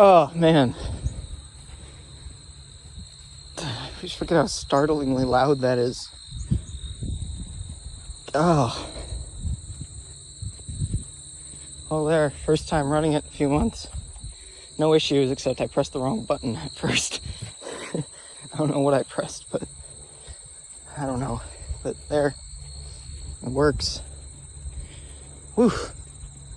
Oh, man. I just forget how startlingly loud that is. Oh. Oh, there. First time running it in a few months. No issues, except I pressed the wrong button at first. I don't know what I pressed, but I don't know. But there. It works. Whew.